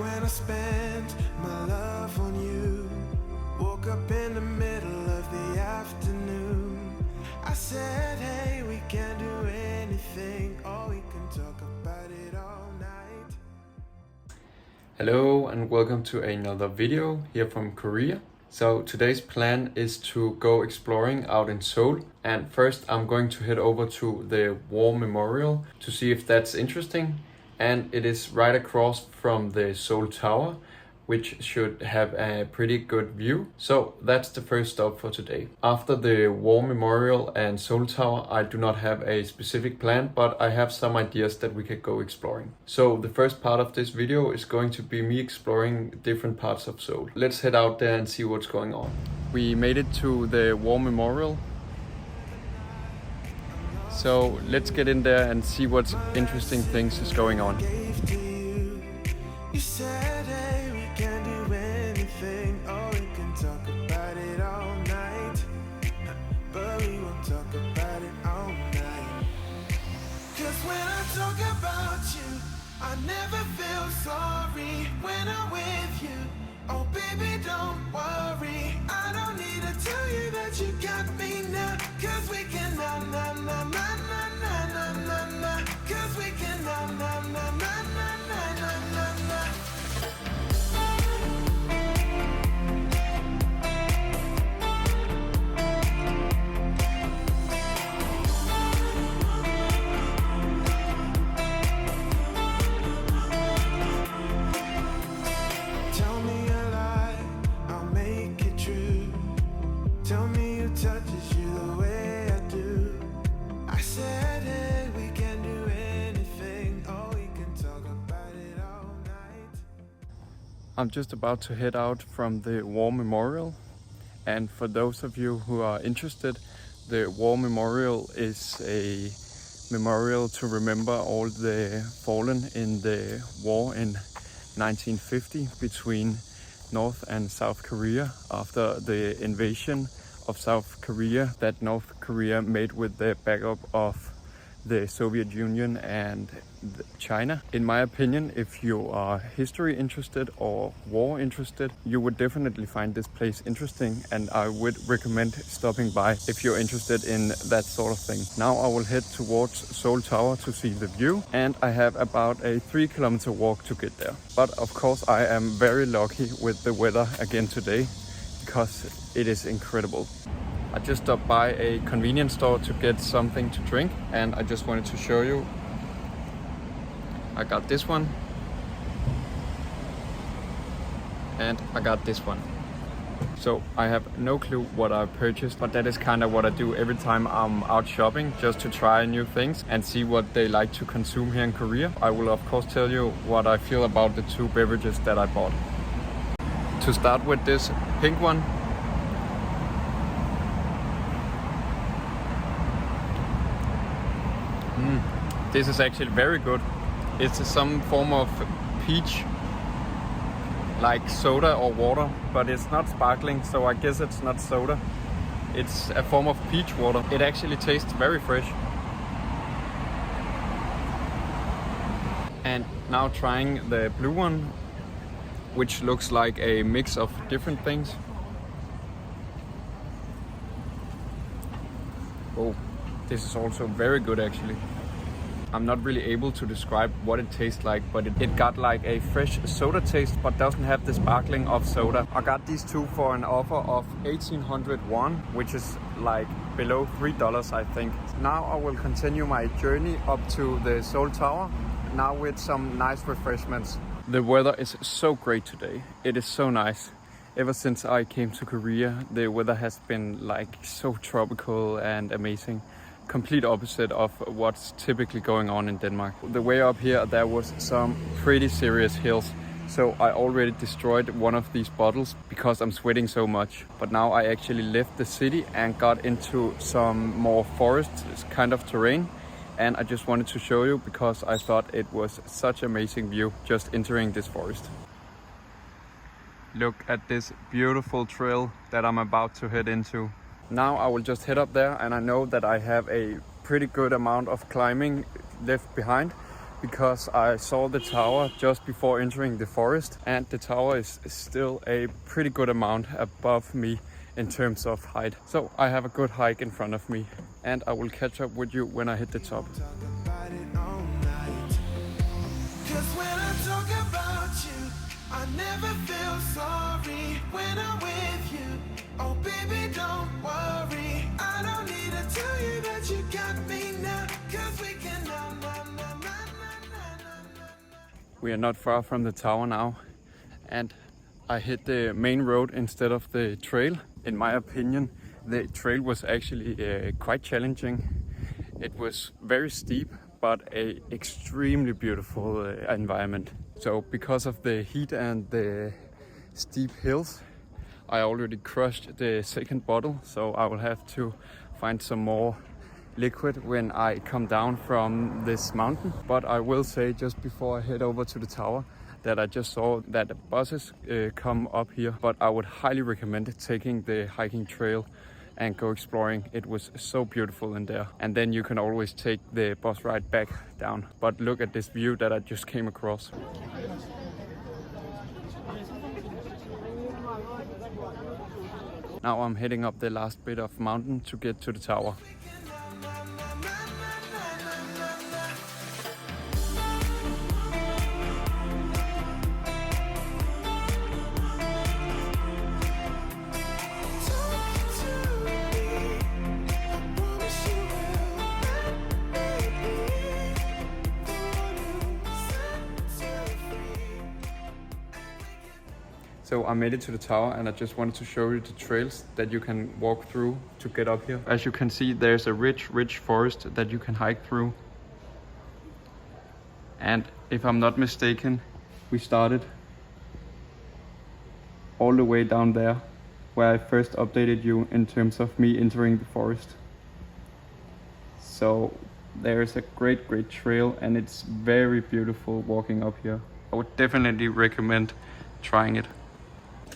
when I spent my love on you. Woke up in the middle of the afternoon. I said, hey, we can't do anything, or we can talk about it all night. Hello and welcome to another video here from Korea. So today's plan is to go exploring out in Seoul, and first I'm going to head over to the War Memorial to see if that's interesting, and it is right across from the Seoul Tower, which should have a pretty good view. So that's the first stop for today. After the War Memorial and Seoul Tower, I do not have a specific plan, but I have some ideas that we could go exploring. So the first part of this video is going to be me exploring different parts of Seoul. Let's head out there and see what's going on. We made it to the War Memorial. So let's get in there and see what interesting things is going on. You said, hey, we can do anything, or we can talk about it all night. But we won't talk about it all night. Cause when I talk about you, I never feel sorry when I'm with you. Oh baby, don't worry, I don't need to tell you that you got me now. Cause we can na na na na na na na na na. Cause we can na na na na na na na na na. Tell me a lie, I'll make it true. Tell me who touches you the way I do. I said, hey, we can do anything, or we can talk about it all night. I'm just about to head out from the War Memorial, and for those of you who are interested, the War Memorial is a memorial to remember all the fallen in the war in 1950 between North and South Korea after the invasion of South Korea that North Korea made with the backup of the Soviet Union and China. In my opinion, if you are history interested or war interested, you would definitely find this place interesting, and I would recommend stopping by if you're interested in that sort of thing. Now I will head towards Seoul Tower to see the view, and I have about a 3-kilometer walk to get there. But of course I am very lucky with the weather again today, because it is incredible. I just stopped by a convenience store to get something to drink, and I just wanted to show you. I got this one, and I got this one. So I have no clue what I purchased, but that is kind of what I do every time I'm out shopping, just to try new things and see what they like to consume here in Korea. I will of course tell you what I feel about the two beverages that I bought. To start with, this pink one. This is actually very good. It's some form of peach, like soda or water, but it's not sparkling, so I guess it's not soda. It's a form of peach water. It actually tastes very fresh. And now trying the blue one, which looks like a mix of different things. Oh, this is also very good actually. I'm not really able to describe what it tastes like, but it got like a fresh soda taste, but doesn't have the sparkling of soda. I got these two for an offer of 1800 won, which is like below $3, I think. Now I will continue my journey up to the Seoul Tower, now with some nice refreshments. The weather is so great today. It is so nice. Ever since I came to Korea, the weather has been like so tropical and amazing. Complete opposite of what's typically going on in Denmark. The way up here there was some pretty serious hills, so I already destroyed one of these bottles because I'm sweating so much. But now I actually left the city and got into some more forest kind of terrain, and I just wanted to show you because I thought it was such amazing view just entering this forest. Look at this beautiful trail that I'm about to head into. Now I will just head up there, and I know that I have a pretty good amount of climbing left behind, because I saw the tower just before entering the forest, and the tower is still a pretty good amount above me in terms of height. So I have a good hike in front of me, and I will catch up with you when I hit the top. Talk about it all night. 'Cause when I talk about you, I never feel sorry when I'm with you. Oh baby, don't worry. I don't need to tell you that you got me now. 'Cause we can We are not far from the tower now, and I hit the main road instead of the trail. In my opinion, the trail was actually quite challenging. It was very steep, but a extremely beautiful environment. So because of the heat and the steep hills, I already crushed the second bottle, so I will have to find some more liquid when I come down from this mountain. But I will say just before I head over to the tower that I just saw that the buses come up here, but I would highly recommend taking the hiking trail and go exploring. It was so beautiful in there, and then you can always take the bus ride back down. But look at this view that I just came across. Now I'm heading up the last bit of mountain to get to the tower. So I made it to the tower, and I just wanted to show you the trails that you can walk through to get up here. As you can see, there's a rich forest that you can hike through. And if I'm not mistaken, we started all the way down there where I first updated you in terms of me entering the forest. So there's a great trail, and it's very beautiful walking up here. I would definitely recommend trying it.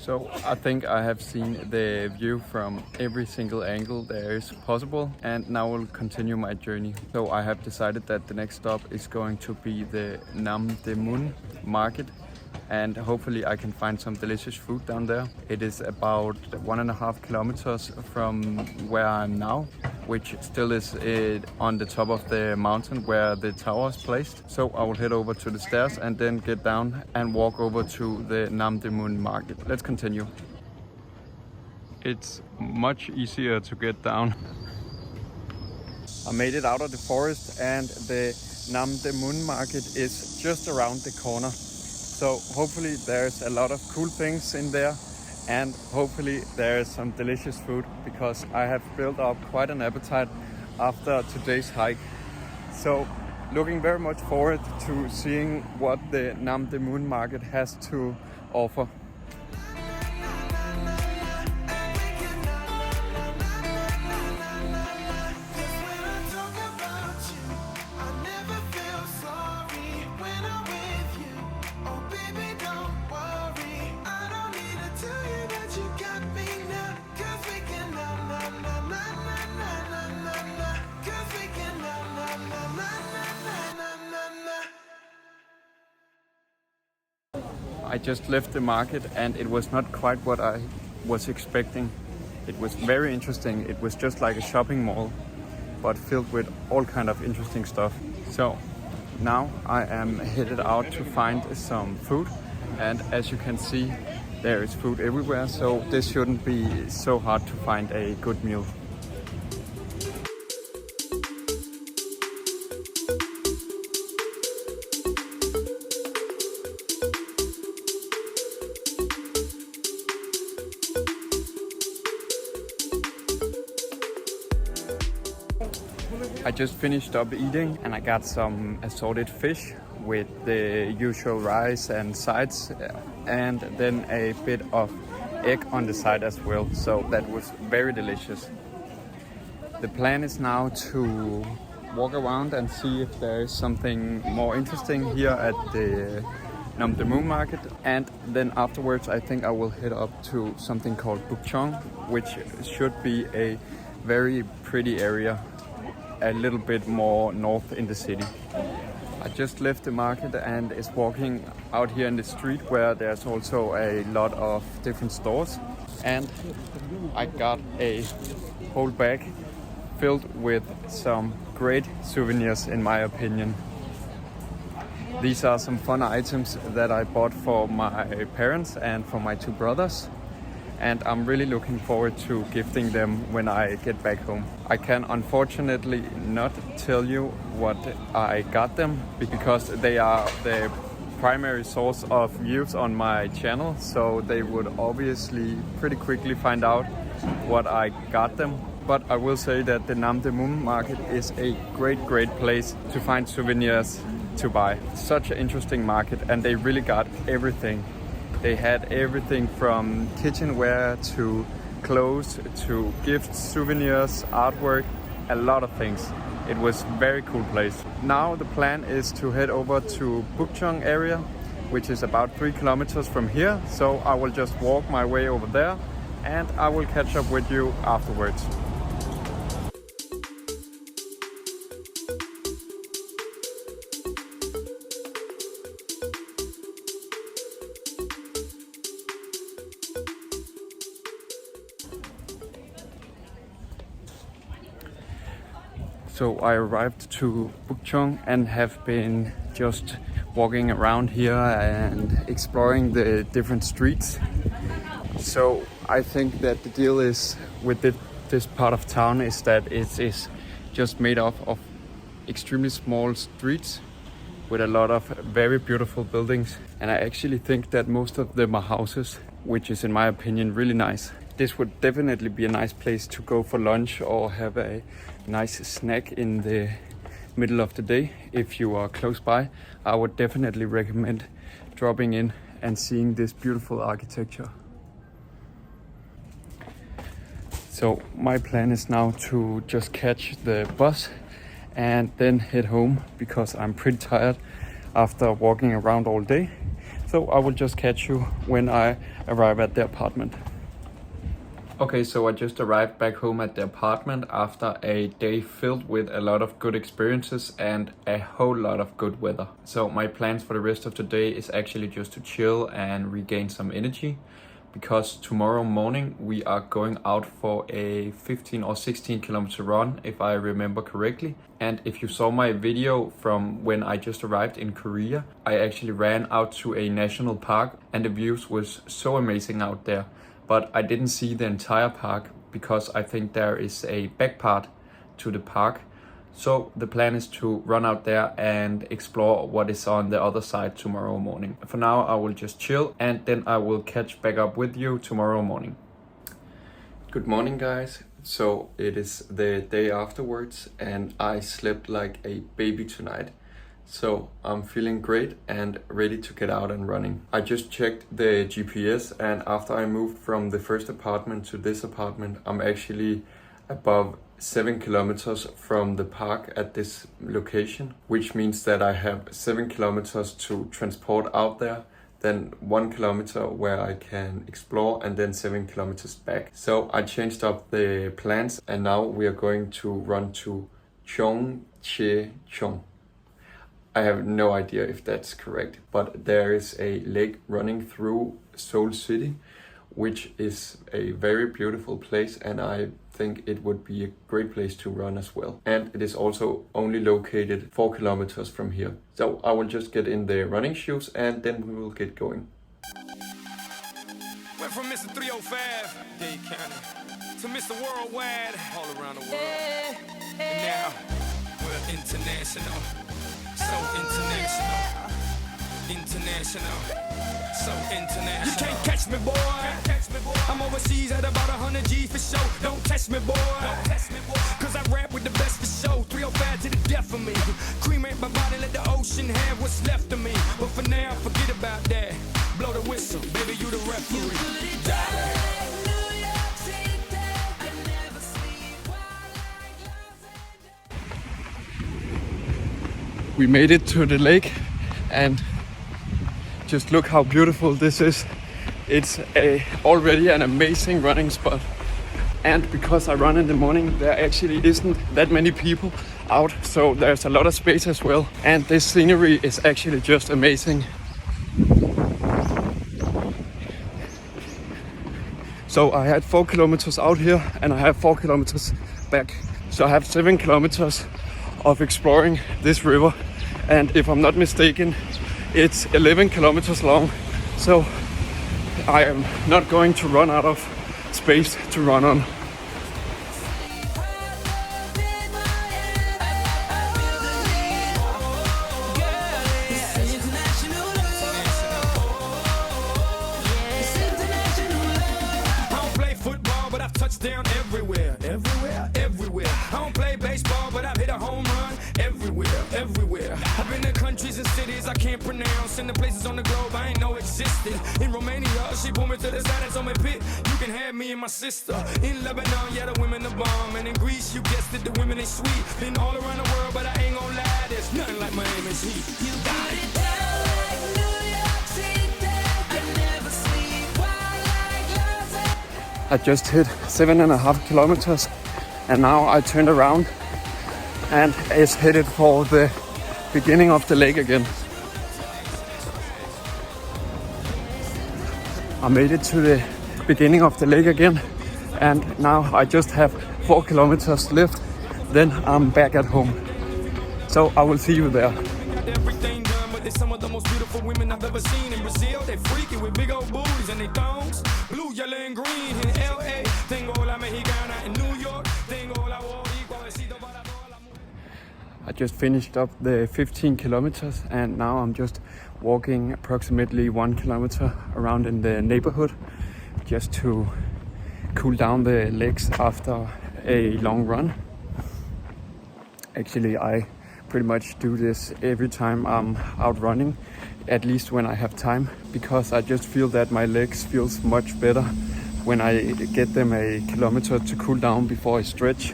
So I think I have seen the view from every single angle there is possible, and now we'll continue my journey. So I have decided that the next stop is going to be the Nam De Mun market, and hopefully I can find some delicious food down there. It is about 1.5 kilometers from where I'm now, which still is on the top of the mountain where the tower is placed. So I will head over to the stairs and then get down and walk over to the Nam De Mun market. Let's continue. It's much easier to get down. I made it out of the forest, and the Nam De Mun market is just around the corner. So hopefully there's a lot of cool things in there, and hopefully there's some delicious food, because I have built up quite an appetite after today's hike. So looking very much forward to seeing what the Nam De Mun market has to offer. I just left the market, and it was not quite what I was expecting. It was very interesting. It was just like a shopping mall, but filled with all kind of interesting stuff. So now I am headed out to find some food, and as you can see, there is food everywhere, so this shouldn't be so hard to find a good meal. I just finished up eating, and I got some assorted fish with the usual rice and sides, and then a bit of egg on the side as well. So that was very delicious. The plan is now to walk around and see if there is something more interesting here at the Nam De Mun market, and then afterwards I think I will head up to something called Buk Chong, which should be a very pretty area, a little bit more north in the city. I just left the market and is walking out here in the street where there's also a lot of different stores. And I got a whole bag filled with some great souvenirs in my opinion. These are some fun items that I bought for my parents and for my two brothers. And I'm really looking forward to gifting them when I get back home. I can unfortunately not tell you what I got them because they are the primary source of views on my channel, so they would obviously pretty quickly find out what I got them. But I will say that the Nam De Mum market is a great place to find souvenirs to buy. Such an interesting market, and they really got everything. They had everything from kitchenware to clothes to gifts, souvenirs, artwork, a lot of things. It was a very cool place. Now the plan is to head over to Bukchong area, which is about 3 kilometers from here. So I will just walk my way over there and I will catch up with you afterwards. So I arrived to Bukchong and have been just walking around here and exploring the different streets. So I think that the deal is with this part of town is that it is just made up of extremely small streets with a lot of very beautiful buildings. And I actually think that most of them are houses, which is in my opinion really nice. This would definitely be a nice place to go for lunch or have a nice snack in the middle of the day. If you are close by, I would definitely recommend dropping in and seeing this beautiful architecture. So my plan is now to just catch the bus and then head home because I'm pretty tired after walking around all day. So I will just catch you when I arrive at the apartment. Okay, so I just arrived back home at the apartment after a day filled with a lot of good experiences and a whole lot of good weather. So my plans for the rest of the day is actually just to chill and regain some energy, because tomorrow morning we are going out for a 15 or 16 kilometer run, if I remember correctly. And if you saw my video from when I just arrived in Korea, I actually ran out to a national park and the views was so amazing out there. But I didn't see the entire park because I think there is a back part to the park. So the plan is to run out there and explore what is on the other side tomorrow morning. For now, I will just chill and then I will catch back up with you tomorrow morning. Good morning, guys. So it is the day afterwards and I slept like a baby tonight. So I'm feeling great and ready to get out and running. I just checked the GPS and after I moved from the first apartment to this apartment, I'm actually above 7 kilometers from the park at this location, which means that I have 7 kilometers to transport out there, then 1 kilometer where I can explore and then 7 kilometers back. So I changed up the plans and now we are going to run to Cheong Che Chong. I have no idea if that's correct, but there is a lake running through Seoul City, which is a very beautiful place and I think it would be a great place to run as well. And it is also only located 4 kilometers from here. So I will just get in the running shoes and then we will get going. Went from Mr. 305, Dade County, to Mr. Worldwide, all around the world. And now we're international. So international, international, so international. You can't catch me, boy. I'm overseas at about 100 G for show. Don't test me, boy. Cause I rap with the best for show. 305 to the death of me. Cremate my body, let the ocean have what's left of me. But for now, forget about that. Blow the whistle, baby, you the referee. We made it to the lake and just look how beautiful this is. It's already an amazing running spot. And because I run in the morning, there actually isn't that many people out, so there's a lot of space as well. And this scenery is actually just amazing. So I had 4 kilometers out here and I have 4 kilometers back. So I have 7 kilometers of exploring this river. And if I'm not mistaken, it's 11 kilometers long. So I am not going to run out of space to run on. Down everywhere, everywhere, everywhere. I don't play baseball, but I've hit a home run everywhere, everywhere. I've been to countries and cities I can't pronounce, and the places on the globe I ain't know existed. In Romania, she pulled me to the side and told me, "Pit, you can have me and my sister." In Lebanon, yeah, the women are bomb, and in Greece, you guessed it, the women ain't sweet. Been all around the world, but I ain't gonna lie, there's nothing like Miami's heat. You got it down like New York City. I never sleep while like Los I just hit 7.5 kilometers and now I turned around and is headed for the beginning of the lake again. I made it to the beginning of the lake again and now I just have 4 kilometers left, then I'm back at home. So I will see you there. Everything done, but they're some of the most beautiful women I've ever seen in Brazil. They freaky with big old booties and they thongs, blue, yellow, and green. In LA, tengo la mexicana. In New York, tengo la boricua. I just finished up the 15 kilometers and now I'm just walking approximately 1 kilometer around in the neighborhood just to cool down the legs after a long run. Actually, I pretty much do this every time I'm out running, at least when I have time, because I just feel that my legs feels much better when I get them a kilometer to cool down before I stretch.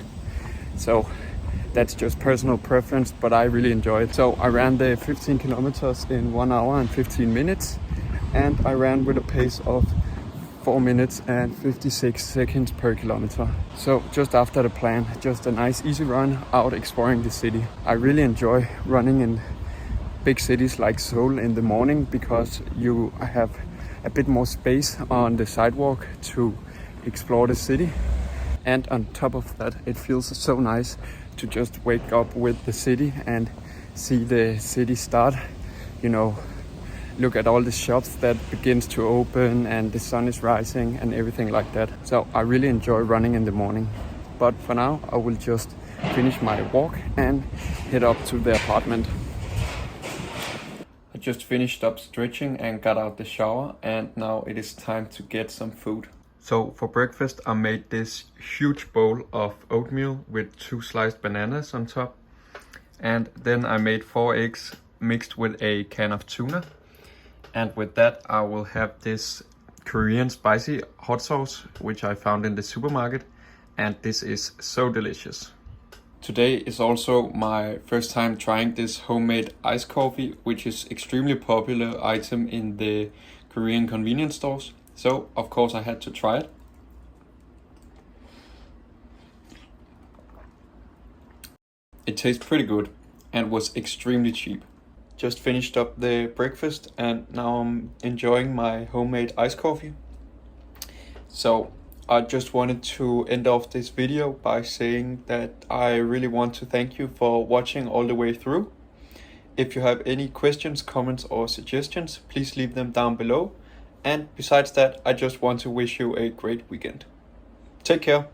So that's just personal preference, but I really enjoy it. So I ran the 15 kilometers in 1 hour and 15 minutes and I ran with a pace of 4 minutes and 56 seconds per kilometer. So just after the plan, just a nice easy run out exploring the city. I really enjoy running in big cities like Seoul in the morning because you have a bit more space on the sidewalk to explore the city. And on top of that, it feels so nice to just wake up with the city and see the city start, you know, look at all the shops that begins to open and the sun is rising and everything like that. So I really enjoy running in the morning. But for now, I will just finish my walk and head up to the apartment. I just finished up stretching and got out the shower and now it is time to get some food. So for breakfast, I made this huge bowl of oatmeal with 2 sliced bananas on top. And then I made 4 eggs mixed with a can of tuna. And with that, I will have this Korean spicy hot sauce, which I found in the supermarket. And this is so delicious. Today is also my first time trying this homemade iced coffee, which is extremely popular item in the Korean convenience stores. So, of course, I had to try it. It tastes pretty good and was extremely cheap. Just finished up the breakfast and now I'm enjoying my homemade iced coffee. So, I just wanted to end off this video by saying that I really want to thank you for watching all the way through. If you have any questions, comments or suggestions, please leave them down below. And besides that, I just want to wish you a great weekend. Take care.